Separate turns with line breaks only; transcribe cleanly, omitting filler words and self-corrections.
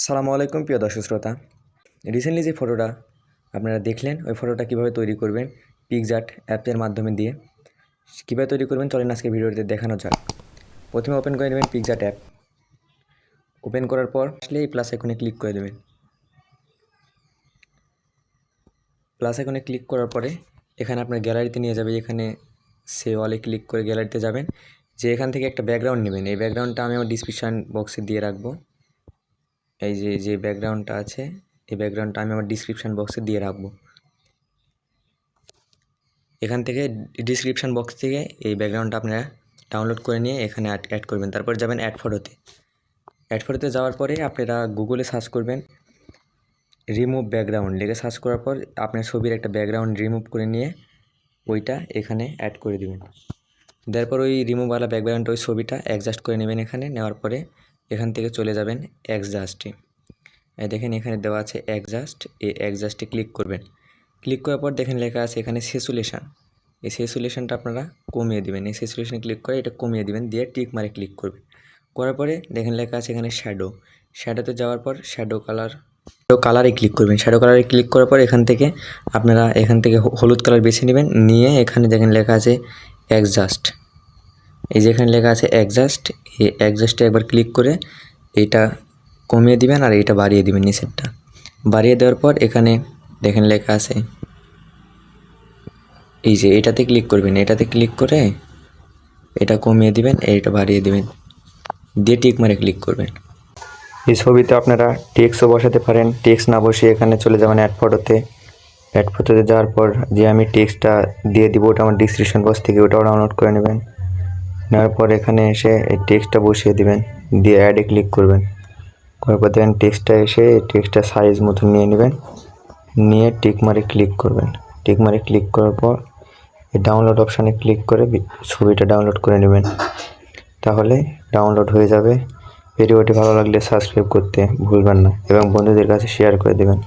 সালামু আলাইকুম প্রিয় দর্শক শ্রোতা। রিসেন্টলি যে ফটোটা আপনারা দেখলেন, ওই ফটোটা কীভাবে তৈরি করবেন পিকজার্ট অ্যাপের মাধ্যমে দিয়ে কীভাবে তৈরি করবেন চলেন আজকে ভিডিওতে দেখানো যাক। প্রথমে ওপেন করে নেবেন পিকজার্ট অ্যাপ। ওপেন করার পর আসলে এই প্লাস আইকনে ক্লিক করে দেবেন। প্লাস আইকনে ক্লিক করার পরে এখানে আপনার গ্যালারিতে নিয়ে যাবে। এখানে সে ওয়ালে ক্লিক করে গ্যালারিতে যাবেন। যে এখান থেকে একটা ব্যাকগ্রাউন্ড নেবেন। এই ব্যাকগ্রাউন্ডটা আমি আমার ডিসক্রিপশান বক্সে দিয়ে রাখবো। এই যে ব্যাকগ্রাউন্ডটা আছে, এই ব্যাকগ্রাউন্ডটা আমি আমার ডিসক্রিপশান বক্সে দিয়ে রাখবো। এখান থেকে ডিসক্রিপশান বক্স থেকে এই ব্যাকগ্রাউন্ডটা আপনারা ডাউনলোড করে নিয়ে এখানে অ্যাড করবেন। তারপর যাবেন অ্যাড ফটোতে। অ্যাড ফটোতে যাওয়ার পরে আপনারা গুগলে সার্চ করবেন রিমুভ ব্যাকগ্রাউন্ড লিখে সার্চ করার পর আপনার ছবির একটা ব্যাকগ্রাউন্ড রিমুভ করে নিয়ে ওইটা এখানে অ্যাড করে দেবেন। তারপর ওই রিমুভওয়ালা ব্যাকগ্রাউন্ড ওই ছবিটা অ্যাডজাস্ট করে নেবেন। এখানে নেওয়ার পরে এখান থেকে চলে যাবেন অ্যাডজাস্টে। দেখেন এখানে দেওয়া আছে অ্যাডজাস্ট, এই অ্যাডজাস্টে ক্লিক করবেন। ক্লিক করার পর দেখেন লেখা আছে এখানে স্যাচুরেশন। এই স্যাচুরেশনটা আপনারা কমিয়ে দেবেন। এই স্যাচুরেশন ক্লিক করে এটা কমিয়ে দেবেন, দিয়ে টিক মারে ক্লিক করবেন। করার পরে দেখেন লেখা আছে এখানে শ্যাডোতে যাওয়ার পর শ্যাডো কালারে ক্লিক করবেন। শ্যাডো কালারে ক্লিক করার পর এখান থেকে আপনারা হলুদ কালার বেছে নেবেন। নিয়ে এখানে দেখেন লেখা আছে অ্যাডজাস্ট। এই যে এখানে লেখা আছে অ্যাডজাস্ট, এই অ্যাডজাস্টে একবার ক্লিক করে এইটা কমিয়ে দিবেন আর এইটা বাড়িয়ে দিবেন। নিচেরটা বাড়িয়ে দেওয়ার পর এখানে দেখেন লেখা আছে এই যে এটাতে ক্লিক করবেন। এটাতে ক্লিক করে এটা কমিয়ে দিবেন, এইটা বাড়িয়ে দিবেন, দিয়ে টিক মারে ক্লিক করবেন। এই ছবিতে আপনারা টেক্সটও বসাতে পারেন। টেক্সট না বসিয়ে এখানে চলে যাবেন অ্যাড ফটোতে। অ্যাড ফটোতে যাওয়ার পর যে আমি টেক্সটটা দিয়ে দিব ওটা আমার ডিসক্রিপশন বক্স থেকে ওটাও ডাউনলোড করে নেবেন। নেওয়ার পর এখানে এসে এই টেক্সটটা বসিয়ে দিবেন, দিয়ে অ্যাডে ক্লিক করবেন। করার পর দেখেন টেক্সটটা এসে এই টেক্সটটা সাইজ মতো নিয়ে নেবেন, নিয়ে টিক মারে ক্লিক করবেন। টিক মারে ক্লিক করার পর এই ডাউনলোড অপশানে ক্লিক করে ছবিটা ডাউনলোড করে নেবেন। তাহলে ডাউনলোড হয়ে যাবে। ভিডিওটি ভালো লাগলে সাবস্ক্রাইব করতে ভুলবেন না এবং বন্ধুদের কাছে শেয়ার করে দেবেন।